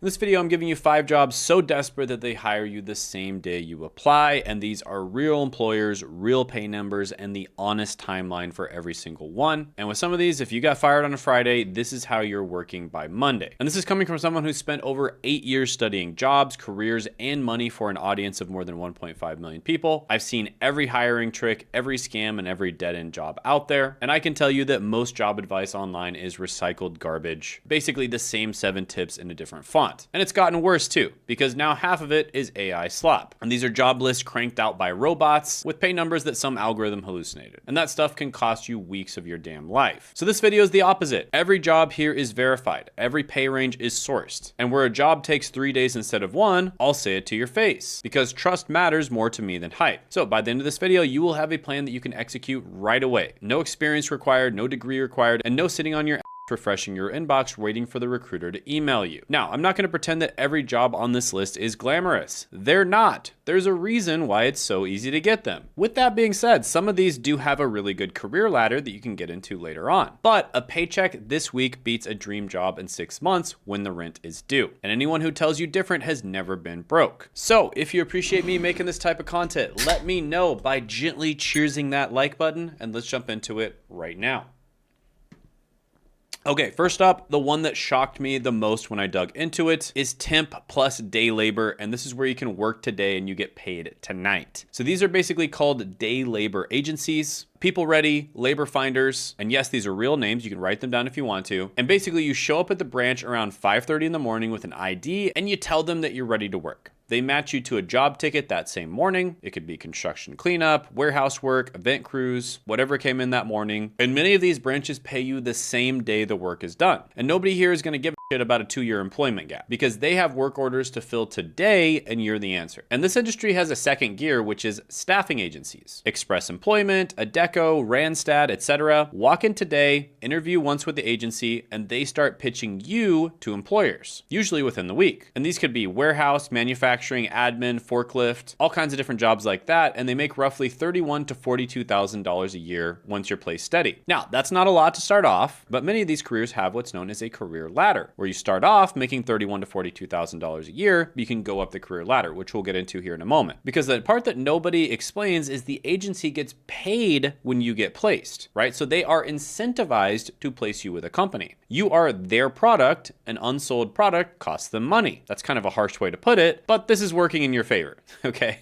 In this video, I'm giving you 5 jobs so desperate that they hire you the same day you apply, and these are real employers, real pay numbers, and the honest timeline for every single one. And with some of these, if you got fired on a Friday, this is how you're working by Monday. And this is coming from someone who's spent over 8 years studying jobs, careers, and money for an audience of more than 1.5 million people. I've seen every hiring trick, every scam, and every dead-end job out there. And I can tell you that most job advice online is recycled garbage, basically the same 7 tips in a different font. And it's gotten worse too, because now half of it is AI slop. And these are job lists cranked out by robots with pay numbers that some algorithm hallucinated. And that stuff can cost you weeks of your damn life. So this video is the opposite. Every job here is verified. Every pay range is sourced. And where a job takes 3 days instead of 1, I'll say it to your face, because trust matters more to me than hype. So by the end of this video, you will have a plan that you can execute right away. No experience required, no degree required, and no sitting on your refreshing your inbox waiting for the recruiter to email you. Now, I'm not going to pretend that every job on this list is glamorous. They're not. There's a reason why it's so easy to get them. With that being said, some of these do have a really good career ladder that you can get into later on. But a paycheck this week beats a dream job in 6 months when the rent is due. And anyone who tells you different has never been broke. So if you appreciate me making this type of content, let me know by gently cheersing that like button, and let's jump into it right now. Okay, first up, the one that shocked me the most when I dug into it is temp plus day labor, and this is where you can work today and you get paid tonight. So these are basically called day labor agencies. People Ready, Labor Finders, and yes, these are real names. You can write them down if you want to. And basically you show up at the branch around 5:30 in the morning with an ID and you tell them that you're ready to work. They match you to a job ticket that same morning. It could be construction cleanup, warehouse work, event crews, whatever came in that morning. And many of these branches pay you the same day the work is done. And nobody here is going to give a shit about a 2-year employment gap because they have work orders to fill today and you're the answer. And this industry has a second gear, which is staffing agencies. Express Employment, Adecco, Randstad, etc. Walk in today, interview once with the agency, and they start pitching you to employers, usually within the week. And these could be warehouse, manufacturing, admin, forklift, all kinds of different jobs like that, and they make roughly $31,000 to $42,000 a year once you're placed steady. Now, that's not a lot to start off, but many of these careers have what's known as a career ladder, where you start off making $31,000 to $42,000 a year, but you can go up the career ladder, which we'll get into here in a moment. Because the part that nobody explains is the agency gets paid when you get placed, right? So they are incentivized to place you with a company. You are their product. An unsold product costs them money. That's kind of a harsh way to put it, but this is working in your favor, okay?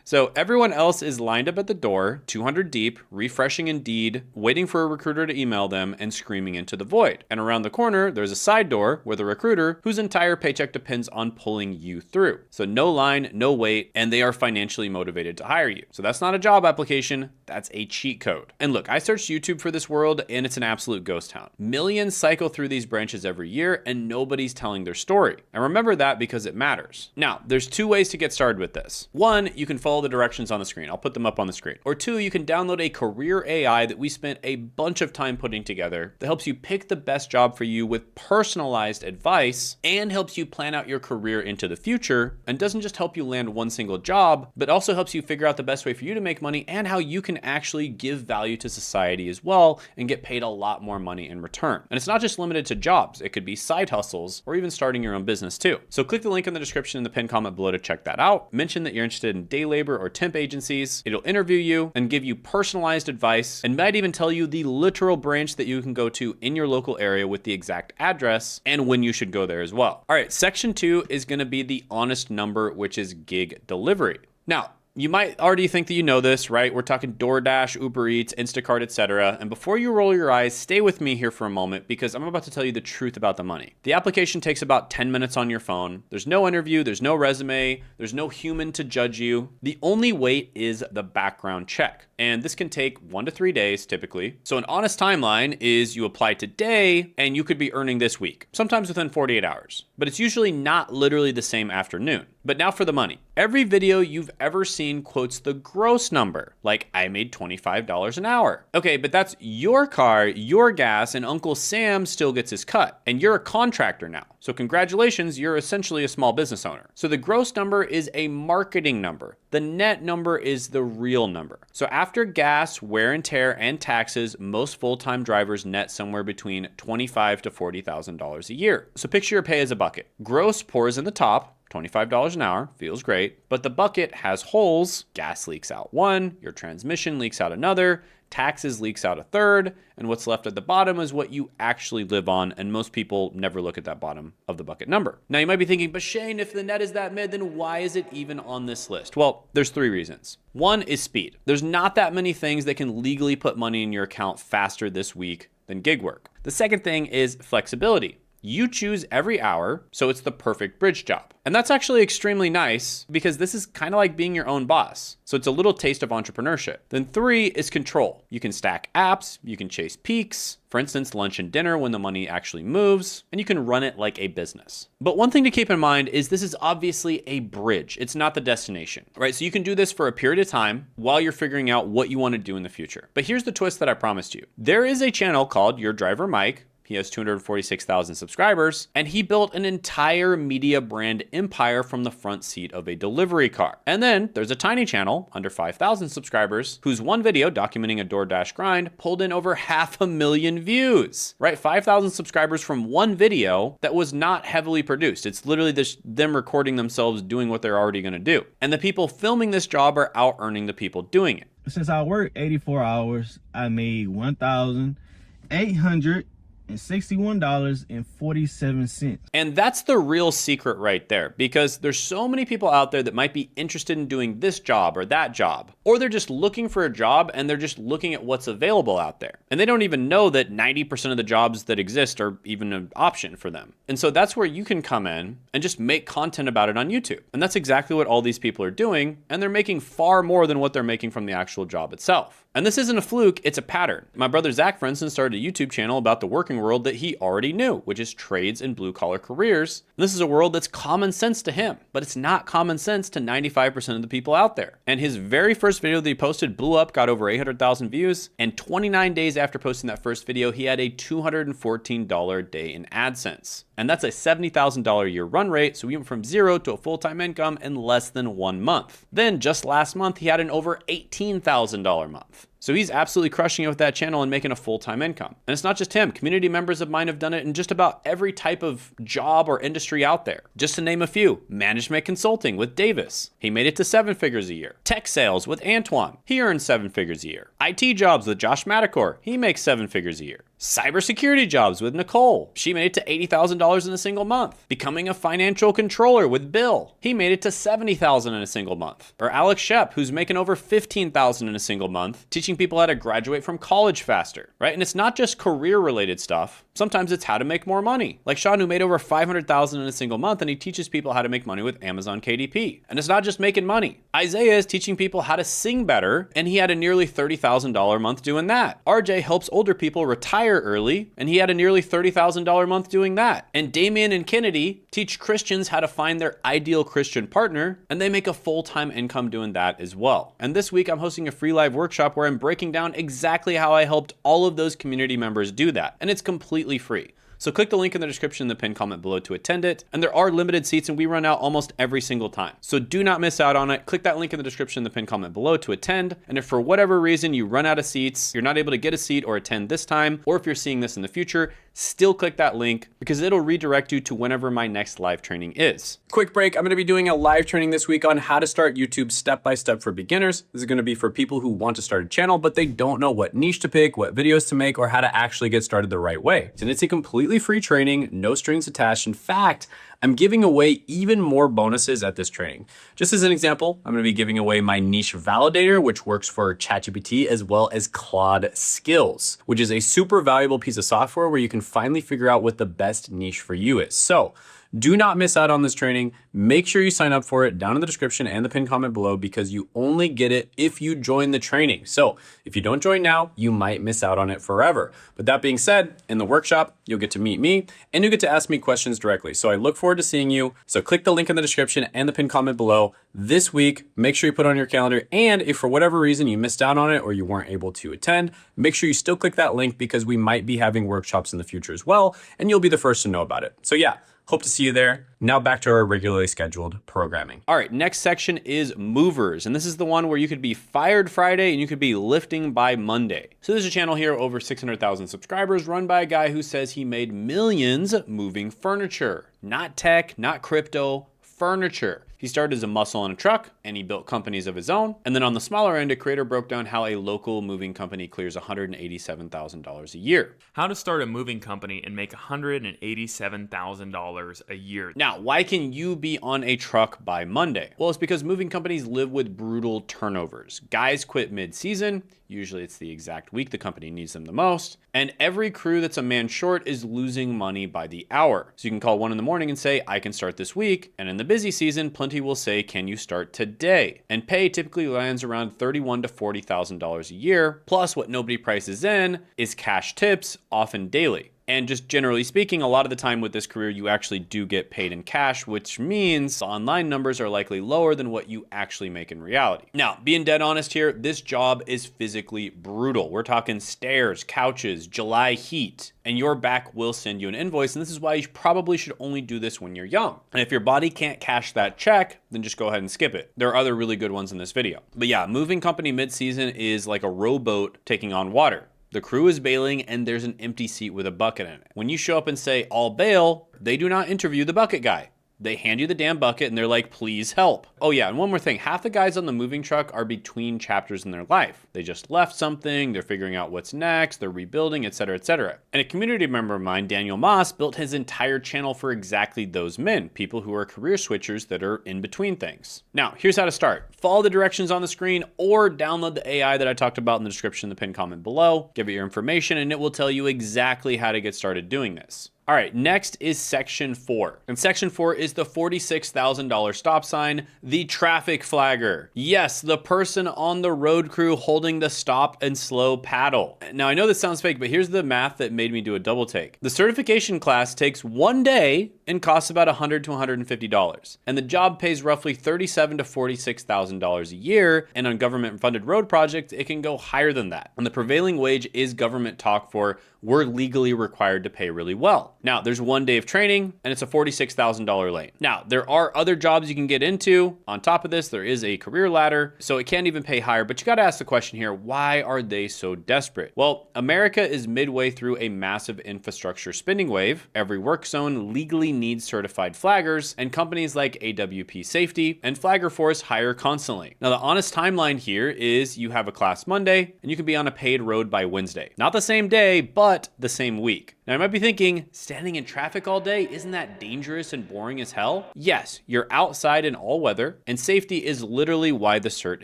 So everyone else is lined up at the door, 200 deep, refreshing Indeed, waiting for a recruiter to email them and screaming into the void. And around the corner, there's a side door with a recruiter whose entire paycheck depends on pulling you through. So no line, no wait, and they are financially motivated to hire you. So that's not a job application, that's a cheat code. And look, I searched YouTube for this world and it's an absolute ghost town. Millions cycle through these branches every year and nobody's telling their story. And remember that because it matters. Now, there's 2 ways to get started with this. 1, you can follow the directions on the screen. I'll put them up on the screen. Or 2, you can download a career AI that we spent a bunch of time putting together that helps you pick the best job for you with personalized advice and helps you plan out your career into the future and doesn't just help you land one single job, but also helps you figure out the best way for you to make money and how you can actually give value to society as well and get paid a lot more money in return. And it's not just limited to jobs. It could be side hustles or even starting your own business too. So click the link in the description in the pinned comment below to check that out. Mention that you're interested in day labor or temp agencies. It'll interview you and give you personalized advice and might even tell you the literal branch that you can go to in your local area with the exact address and when you should go there as well. All right, section 2 is going to be the honest number, which is gig delivery. Now, you might already think that you know this, right? We're talking DoorDash, Uber Eats, Instacart, etc. And before you roll your eyes, stay with me here for a moment because I'm about to tell you the truth about the money. The application takes about 10 minutes on your phone. There's no interview, there's no resume, there's no human to judge you. The only wait is the background check. And this can take 1 to 3 days typically. So an honest timeline is you apply today and you could be earning this week, sometimes within 48 hours. But it's usually not literally the same afternoon. But now for the money. Every video you've ever seen quotes the gross number, like I made $25 an hour. Okay, but that's your car, your gas, and Uncle Sam still gets his cut. And you're a contractor now. So congratulations, you're essentially a small business owner. So the gross number is a marketing number. The net number is the real number. So after gas, wear and tear, and taxes, most full-time drivers net somewhere between $25,000 to $40,000 a year. So picture your pay as a bucket. Gross pours in the top, $25 an hour, feels great, but the bucket has holes. Gas leaks out one, your transmission leaks out another, taxes leaks out a third, and what's left at the bottom is what you actually live on, and most people never look at that bottom of the bucket number. Now you might be thinking, but Shane, if the net is that mid, then why is it even on this list? Well, there's 3 reasons. One is speed. There's not that many things that can legally put money in your account faster this week than gig work. The second thing is flexibility. You choose every hour, so it's the perfect bridge job. And that's actually extremely nice because this is kind of like being your own boss. So it's a little taste of entrepreneurship. Then 3 is control. You can stack apps, you can chase peaks, for instance, lunch and dinner when the money actually moves, and you can run it like a business. But one thing to keep in mind is this is obviously a bridge. It's not the destination, right? So you can do this for a period of time while you're figuring out what you want to do in the future. But here's the twist that I promised you. There is a channel called Your Driver Mike. He has 246,000 subscribers, and he built an entire media brand empire from the front seat of a delivery car. And then there's a tiny channel under 5,000 subscribers whose one video documenting a DoorDash grind pulled in over 500,000 views, right? 5,000 subscribers from one video that was not heavily produced. It's literally just them recording themselves doing what they're already gonna do. And the people filming this job are out earning the people doing it. Since I worked 84 hours, I made $1,861.47. And that's the real secret right there, because there's so many people out there that might be interested in doing this job or that job, or they're just looking for a job and they're just looking at what's available out there. And they don't even know that 90% of the jobs that exist are even an option for them. And so that's where you can come in and just make content about it on YouTube. And that's exactly what all these people are doing. And they're making far more than what they're making from the actual job itself. And this isn't a fluke, it's a pattern. My brother Zach, for instance, started a YouTube channel about the working world that he already knew, which is trades and blue collar careers. And this is a world that's common sense to him, but it's not common sense to 95% of the people out there. And his very first video that he posted blew up, got over 800,000 views. And 29 days after posting that first video, he had a $214 a day in AdSense. And that's a $70,000 a year run rate. So he went from 0 to a full-time income in less than 1 month. Then just last month, he had an over $18,000 month. So he's absolutely crushing it with that channel and making a full-time income. And it's not just him. Community members of mine have done it in just about every type of job or industry out there. Just to name a few, management consulting with Davis. He made it to 7 figures a year. Tech sales with Antoine. He earns 7 figures a year. IT jobs with Josh Madakor. He makes 7 figures a year. Cybersecurity jobs with Nicole. She made it to $80,000 in a single month. Becoming a financial controller with Bill. He made it to $70,000 in a single month. Or Alex Shep, who's making over $15,000 in a single month, teaching people how to graduate from college faster, right? And it's not just career related stuff. Sometimes it's how to make more money. Like Sean, who made over $500,000 in a single month, and he teaches people how to make money with Amazon KDP. And it's not just making money. Isaiah is teaching people how to sing better, and he had a nearly $30,000 month doing that. RJ helps older people retire early, and he had a nearly $30,000 month doing that. And Damien and Kennedy teach Christians how to find their ideal Christian partner, and they make a full-time income doing that as well. And this week I'm hosting a free live workshop where I'm breaking down exactly how I helped all of those community members do that. And it's completely free. So click the link in the description in the pinned comment below to attend it. And there are limited seats and we run out almost every single time. So do not miss out on it. Click that link in the description in the pinned comment below to attend. And if for whatever reason you run out of seats, you're not able to get a seat or attend this time, or if you're seeing this in the future, still click that link because it'll redirect you to whenever my next live training is. Quick break. I'm going to be doing a live training this week on how to start YouTube step-by-step for beginners. This is going to be for people who want to start a channel, but they don't know what niche to pick, what videos to make, or how to actually get started the right way. And it's a completely free training, no strings attached. In fact, I'm giving away even more bonuses at this training. Just as an example, I'm going to be giving away my niche validator, which works for ChatGPT, as well as Claude Skills, which is a super valuable piece of software where you can finally figure out what the best niche for you is. So Do not miss out on this training. Make sure you sign up for it down in the description and the pinned comment below, because you only get it if you join the training. So if you don't join now, you might miss out on it forever. But that being said, in the workshop, you'll get to meet me and you'll get to ask me questions directly. So I look forward to seeing you. So click the link in the description and the pinned comment below this week. Make sure you put it on your calendar. And if for whatever reason you missed out on it or you weren't able to attend, make sure you still click that link, because we might be having workshops in the future as well, and you'll be the first to know about it. So yeah, hope to see you there. Now back to our regularly scheduled programming. All right, next section is movers. And this is the one where you could be fired Friday and you could be lifting by Monday. So there's a channel here, over 600,000 subscribers, run by a guy who says he made millions moving furniture. Not tech, not crypto, furniture. He started as a muscle in a truck and he built companies of his own. And then on the smaller end, a creator broke down how a local moving company clears $187,000 a year. How to start a moving company and make $187,000 a year. Now, why can you be on a truck by Monday? Well, it's because moving companies live with brutal turnovers. Guys quit mid-season. Usually it's the exact week the company needs them the most. And every crew that's a man short is losing money by the hour. So you can call 1 in the morning and say, I can start this week. And in the busy season, plenty will say, can you start today? And pay typically lands around $31,000 to $40,000 a year. Plus what nobody prices in is cash tips, often daily. And just generally speaking, a lot of the time with this career, you actually do get paid in cash, which means online numbers are likely lower than what you actually make in reality. Now, being dead honest here, this job is physically brutal. We're talking stairs, couches, July heat, and your back will send you an invoice. And this is why you probably should only do this when you're young. And if your body can't cash that check, then just go ahead and skip it. There are other really good ones in this video. But yeah, moving company mid-season is like a rowboat taking on water. The crew is bailing and there's an empty seat with a bucket in it. When you show up and say, I'll bail, they do not interview the bucket guy. They hand you the damn bucket and they're like, please help. Oh yeah, and one more thing. Half the guys on the moving truck are between chapters in their life. They just left something, they're figuring out what's next, they're rebuilding, etc., etc. And a community member of mine, Daniel Moss, built his entire channel for exactly those men, people who are career switchers that are in between things. Now, here's how to start. Follow the directions on the screen or download the AI that I talked about in the description, the pinned comment below. Give it your information and it will tell you exactly how to get started doing this. All right, next is section 4. And section 4 is the $46,000 stop sign, the traffic flagger. Yes, the person on the road crew holding the stop and slow paddle. Now, I know this sounds fake, but here's the math that made me do a double take. The certification class takes 1 day and costs about $100 to $150. And the job pays roughly $37,000 to $46,000 a year. And on government-funded road projects, it can go higher than that. And the prevailing wage is government talk for we're legally required to pay really well. Now, there's 1 day of training and it's a $46,000 lane. Now, there are other jobs you can get into. On top of this, there is a career ladder, so it can even pay higher, but you got to ask the question here, why are they so desperate? Well, America is midway through a massive infrastructure spending wave. Every work zone legally needs certified flaggers, and companies like AWP Safety and Flagger Force hire constantly. Now, the honest timeline here is you have a class Monday and you can be on a paid road by Wednesday. Not the same day, but the same week. Now, you might be thinking, standing in traffic all day, isn't that dangerous and boring as hell? Yes, you're outside in all weather, and safety is literally why the cert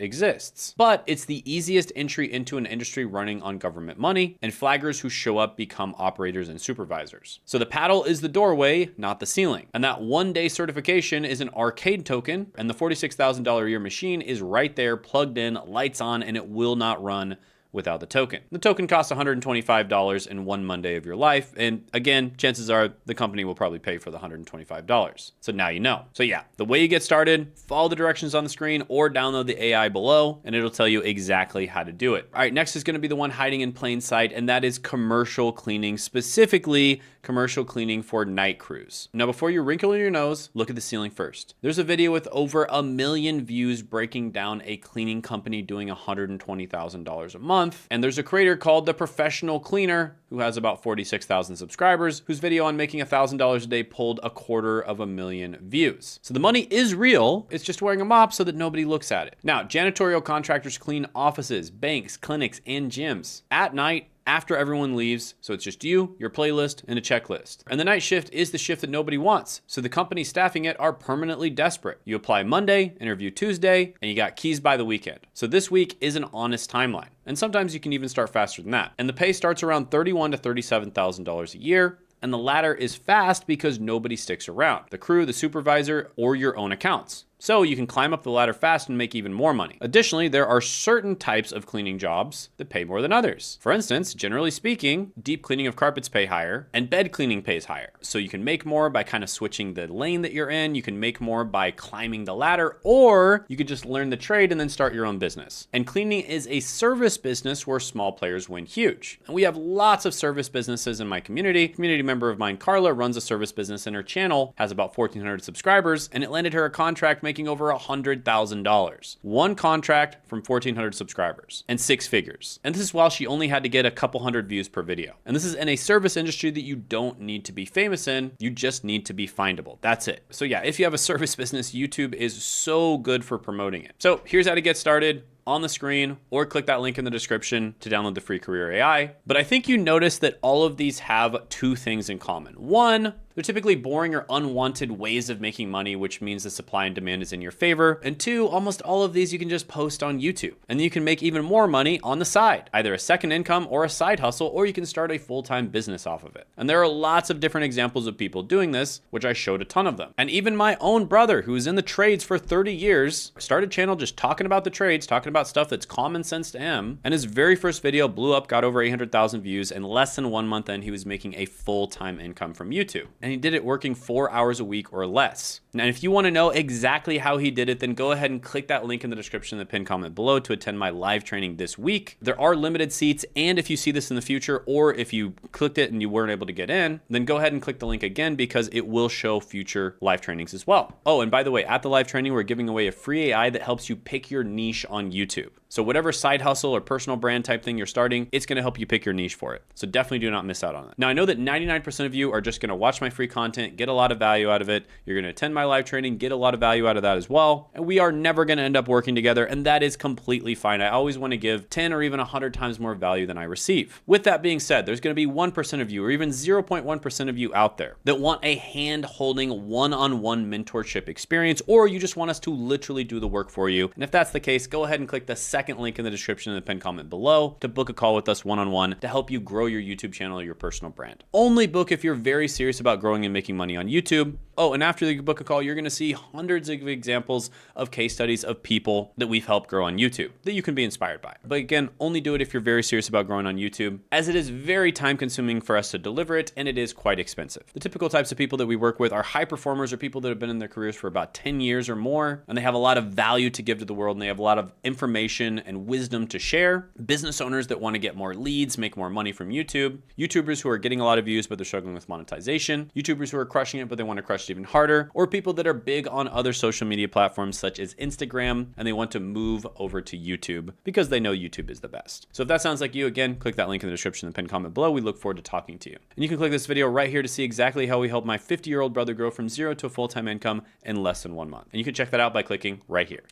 exists. But it's the easiest entry into an industry running on government money, and flaggers who show up become operators and supervisors. So the paddle is the doorway, not the ceiling. And that 1 day certification is an arcade token, and the $46,000 a year machine is right there, plugged in, lights on, and it will not run without the token. The token costs $125 in 1 Monday of your life. And again, chances are the company will probably pay for the $125. So now you know. So yeah, the way you get started, follow the directions on the screen or download the AI below and it'll tell you exactly how to do it. All right, next is gonna be the one hiding in plain sight, and that is commercial cleaning, specifically commercial cleaning for night crews. Now, before you wrinkle your nose, look at the ceiling first. There's a video with over 1 million views breaking down a cleaning company doing $120,000 a month. And there's a creator called The Professional Cleaner who has about 46,000 subscribers, whose video on making $1,000 a day pulled 250,000 views. So the money is real. It's just wearing a mop so that nobody looks at it. Now, janitorial contractors clean offices, banks, clinics, and gyms at night, after everyone leaves, so it's just you, your playlist, and a checklist. And the night shift is the shift that nobody wants, so the companies staffing it are permanently desperate. You apply Monday, interview Tuesday, and you got keys by the weekend. So this week is an honest timeline, and sometimes you can even start faster than that. And the pay starts around $31,000 to $37,000 a year. And the ladder is fast because nobody sticks around, the crew, the supervisor, or your own accounts. So you can climb up the ladder fast and make even more money. Additionally, there are certain types of cleaning jobs that pay more than others. For instance, generally speaking, deep cleaning of carpets pay higher and bed cleaning pays higher. So you can make more by kind of switching the lane that you're in. You can make more by climbing the ladder, or you could just learn the trade and then start your own business. And cleaning is a service business where small players win huge. And we have lots of service businesses in my community. Community member of mine, Carla, runs a service business and her channel has about 1,400 subscribers, and it landed her a contract making over $100,000. One contract from 1,400 subscribers and 6 figures. And this is while she only had to get a couple hundred views per video. And this is in a service industry that you don't need to be famous in. You just need to be findable. That's it. So yeah, if you have a service business, YouTube is so good for promoting it. So here's how to get started on the screen, or click that link in the description to download the free Career AI. But I think you notice that all of these have 2 things in common. One, they're typically boring or unwanted ways of making money, which means the supply and demand is in your favor. And 2, almost all of these you can just post on YouTube. And then you can make even more money on the side, either a second income or a side hustle, or you can start a full-time business off of it. And there are lots of different examples of people doing this, which I showed a ton of them. And even my own brother, who was in the trades for 30 years, started a channel just talking about the trades, talking about stuff that's common sense to him. And his very first video blew up, got over 800,000 views, and less than 1 month in, he was making a full-time income from YouTube. And he did it working 4 hours a week or less. Now, if you want to know exactly how he did it, then go ahead and click that link in the description in the pinned comment below to attend my live training this week. There are limited seats, and if you see this in the future, or if you clicked it and you weren't able to get in, then go ahead and click the link again, because it will show future live trainings as well. Oh, and by the way, at the live training, we're giving away a free AI that helps you pick your niche on YouTube. So whatever side hustle or personal brand type thing you're starting, it's gonna help you pick your niche for it. So definitely do not miss out on it. Now, I know that 99% of you are just gonna watch my free content, get a lot of value out of it. You're gonna attend my live training, get a lot of value out of that as well. And we are never gonna end up working together, and that is completely fine. I always wanna give 10 or even 100 times more value than I receive. With that being said, there's gonna be 1% of you, or even 0.1% of you out there that want a hand-holding, one-on-one mentorship experience, or you just want us to literally do the work for you. And if that's the case, go ahead and click the second link in the description in the pinned comment below to book a call with us one-on-one to help you grow your YouTube channel or your personal brand. Only book if you're very serious about growing and making money on YouTube. Oh, and after you book a call, you're gonna see hundreds of examples of case studies of people that we've helped grow on YouTube that you can be inspired by. But again, only do it if you're very serious about growing on YouTube, as it is very time consuming for us to deliver it, and it is quite expensive. The typical types of people that we work with are high performers, or people that have been in their careers for about 10 years or more, and they have a lot of value to give to the world, and they have a lot of information and wisdom to share. Business owners that want to get more leads, make more money from YouTube. YouTubers who are getting a lot of views, but they're struggling with monetization. YouTubers who are crushing it, but they want to crush it even harder. Or people that are big on other social media platforms such as Instagram, and they want to move over to YouTube because they know YouTube is the best. So if that sounds like you, again, click that link in the description in the pinned comment below. We look forward to talking to you. And you can click this video right here to see exactly how we helped my 50-year-old brother grow from 0 to a full-time income in less than 1 month. And you can check that out by clicking right here.